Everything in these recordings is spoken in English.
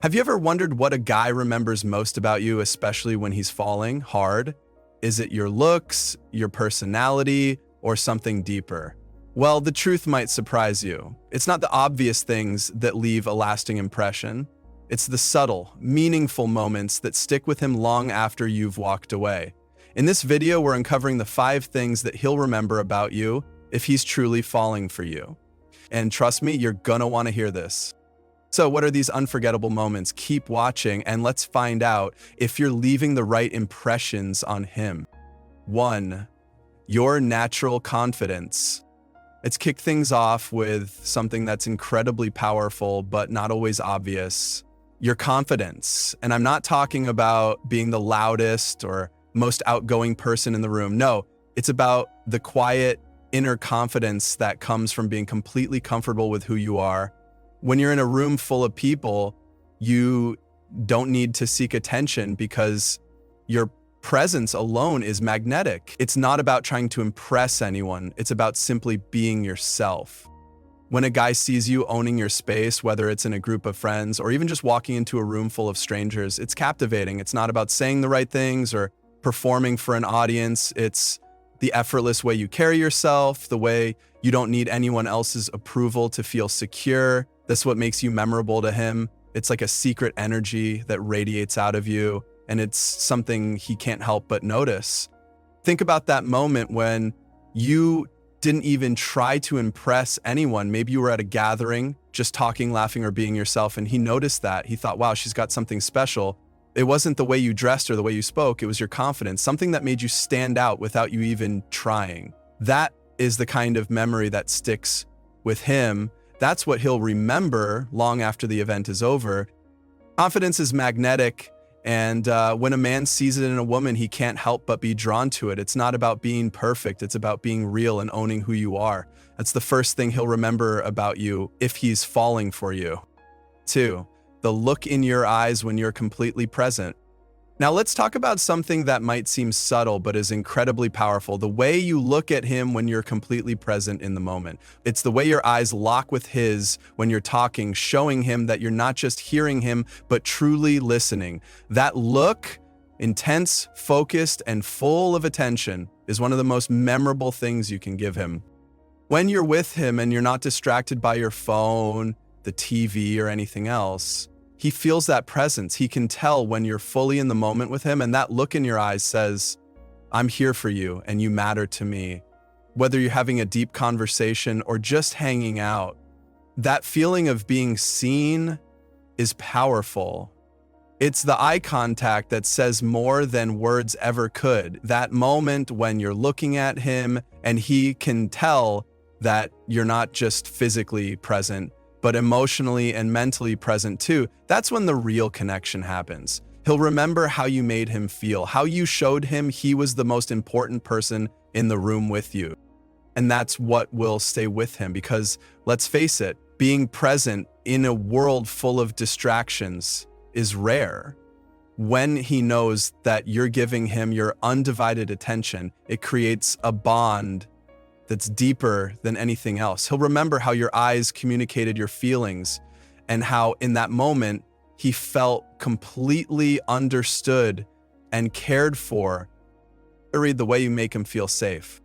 Have you ever wondered what a guy remembers most about you, especially when he's falling hard? Is it your looks, your personality, or something deeper? Well, the truth might surprise you. It's not the obvious things that leave a lasting impression. It's the subtle, meaningful moments that stick with him long after you've walked away. In this video, we're uncovering the 5 things that he'll remember about you if he's truly falling for you. And trust me, you're gonna want to hear this. So what are these unforgettable moments? Keep watching and let's find out if you're leaving the right impressions on him. 1. Your natural confidence. Let's kick things off with something that's incredibly powerful but not always obvious. Your confidence. And I'm not talking about being the loudest or most outgoing person in the room. No, it's about the quiet inner confidence that comes from being completely comfortable with who you are. When you're in a room full of people, you don't need to seek attention because your presence alone is magnetic. It's not about trying to impress anyone. It's about simply being yourself. When a guy sees you owning your space, whether it's in a group of friends or even just walking into a room full of strangers, it's captivating. It's not about saying the right things or performing for an audience. It's the effortless way you carry yourself, the way you don't need anyone else's approval to feel secure. That's what makes you memorable to him. It's like a secret energy that radiates out of you, and it's something he can't help but notice. Think about that moment when you didn't even try to impress anyone. Maybe you were at a gathering, just talking, laughing, or being yourself, and he noticed that. He thought, wow, she's got something special. It wasn't the way you dressed or the way you spoke, it was your confidence, something that made you stand out without you even trying. That is the kind of memory that sticks with him. That's what he'll remember long after the event is over. Confidence is magnetic, and when a man sees it in a woman, he can't help but be drawn to it. It's not about being perfect, it's about being real and owning who you are. That's the first thing he'll remember about you if he's falling for you. 2. The look in your eyes when you're completely present. Now let's talk about something that might seem subtle but is incredibly powerful. The way you look at him when you're completely present in the moment. It's the way your eyes lock with his when you're talking, showing him that you're not just hearing him, but truly listening. That look, intense, focused, and full of attention, is one of the most memorable things you can give him. When you're with him and you're not distracted by your phone, the TV, or anything else, he feels that presence. He can tell when you're fully in the moment with him, and that look in your eyes says, I'm here for you and you matter to me. Whether you're having a deep conversation or just hanging out, that feeling of being seen is powerful. It's the eye contact that says more than words ever could. That moment when you're looking at him and he can tell that you're not just physically present, but emotionally and mentally present too. That's when the real connection happens. He'll remember how you made him feel, how you showed him he was the most important person in the room with you. And that's what will stay with him because, let's face it, being present in a world full of distractions is rare. When he knows that you're giving him your undivided attention, it creates a bond that's deeper than anything else. He'll remember how your eyes communicated your feelings and how in that moment he felt completely understood and cared for. Read the way you make him feel safe.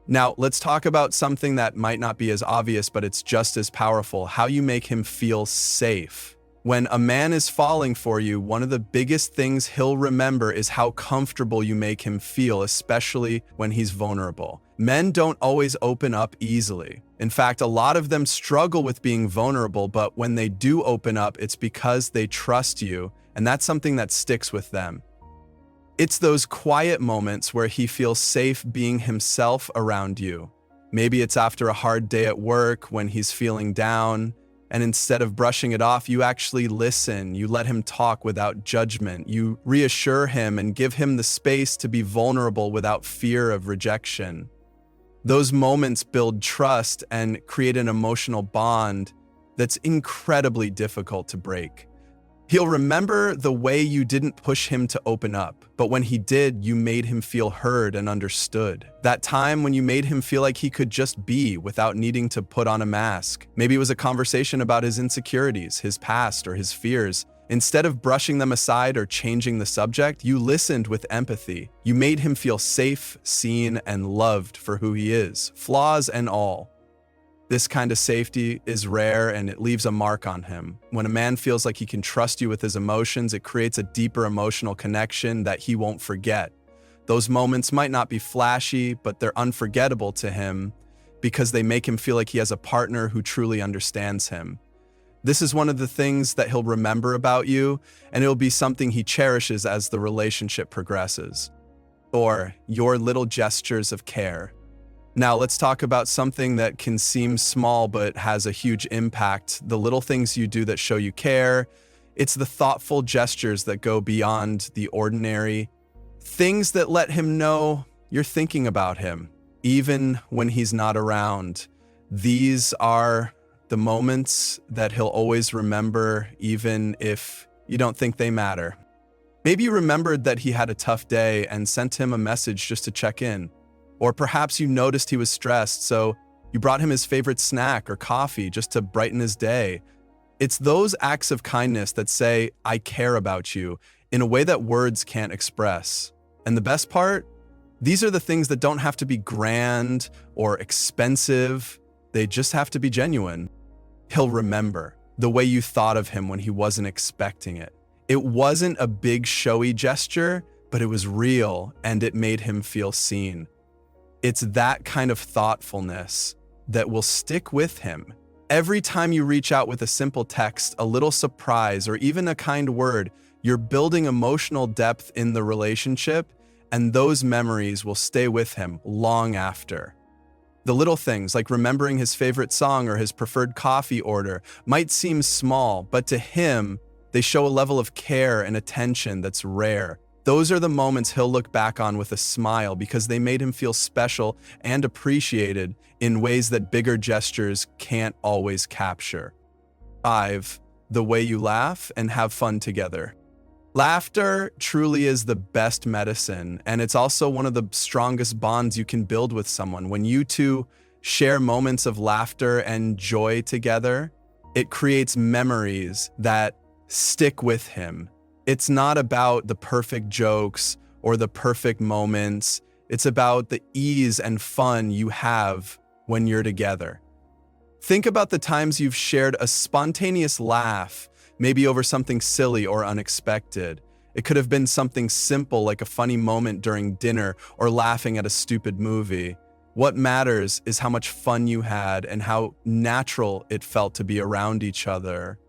Now, let's talk about something that might not be as obvious, but it's just as powerful, how you make him feel safe. When a man is falling for you, one of the biggest things he'll remember is how comfortable you make him feel, especially when he's vulnerable. Men don't always open up easily. In fact, a lot of them struggle with being vulnerable, but when they do open up, it's because they trust you, and that's something that sticks with them. It's those quiet moments where he feels safe being himself around you. Maybe it's after a hard day at work when he's feeling down, and instead of brushing it off, you actually listen. You let him talk without judgment. You reassure him and give him the space to be vulnerable without fear of rejection. Those moments build trust and create an emotional bond that's incredibly difficult to break. He'll remember the way you didn't push him to open up, but when he did, you made him feel heard and understood. That time when you made him feel like he could just be without needing to put on a mask. Maybe it was a conversation about his insecurities, his past, or his fears, Instead of brushing them aside or changing the subject, you listened with empathy. You made him feel safe, seen, and loved for who he is, flaws and all. This kind of safety is rare and it leaves a mark on him. When a man feels like he can trust you with his emotions, it creates a deeper emotional connection that he won't forget. Those moments might not be flashy, but they're unforgettable to him because they make him feel like he has a partner who truly understands him. This is one of the things that he'll remember about you, and it'll be something he cherishes as the relationship progresses. Or your little gestures of care. Now let's talk about something that can seem small but has a huge impact. The little things you do that show you care. It's the thoughtful gestures that go beyond the ordinary. Things that let him know you're thinking about him, even when he's not around. These are the moments that he'll always remember, even if you don't think they matter. Maybe you remembered that he had a tough day and sent him a message just to check in. Or perhaps you noticed he was stressed, so you brought him his favorite snack or coffee just to brighten his day. It's those acts of kindness that say, "I care about you," in a way that words can't express. And the best part? These are the things that don't have to be grand or expensive. They just have to be genuine. He'll remember the way you thought of him when he wasn't expecting it. It wasn't a big showy gesture, but it was real and it made him feel seen. It's that kind of thoughtfulness that will stick with him. Every time you reach out with a simple text, a little surprise, or even a kind word, you're building emotional depth in the relationship, and those memories will stay with him long after. The little things, like remembering his favorite song or his preferred coffee order, might seem small, but to him, they show a level of care and attention that's rare. Those are the moments he'll look back on with a smile because they made him feel special and appreciated in ways that bigger gestures can't always capture. 5. The way you laugh and have fun together. Laughter truly is the best medicine, and it's also one of the strongest bonds you can build with someone. When you two share moments of laughter and joy together, it creates memories that stick with him. It's not about the perfect jokes or the perfect moments. It's about the ease and fun you have when you're together. Think about the times you've shared a spontaneous laugh, maybe over something silly or unexpected. It could have been something simple like a funny moment during dinner or laughing at a stupid movie. What matters is how much fun you had and how natural it felt to be around each other.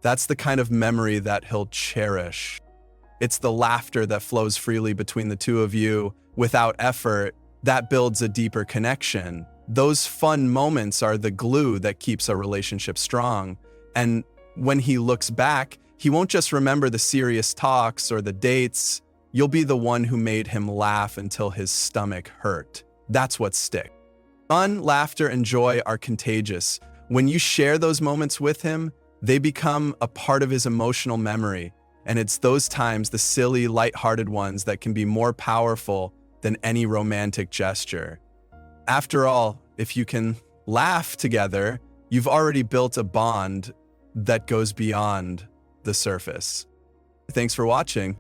That's the kind of memory that he'll cherish. It's the laughter that flows freely between the two of you without effort that builds a deeper connection. Those fun moments are the glue that keeps a relationship strong. And when he looks back, he won't just remember the serious talks or the dates. You'll be the one who made him laugh until his stomach hurt. That's what sticks. Fun, laughter, and joy are contagious. When you share those moments with him, they become a part of his emotional memory. And it's those times, the silly, lighthearted ones, that can be more powerful than any romantic gesture. After all, if you can laugh together, you've already built a bond that goes beyond the surface. Thanks for watching.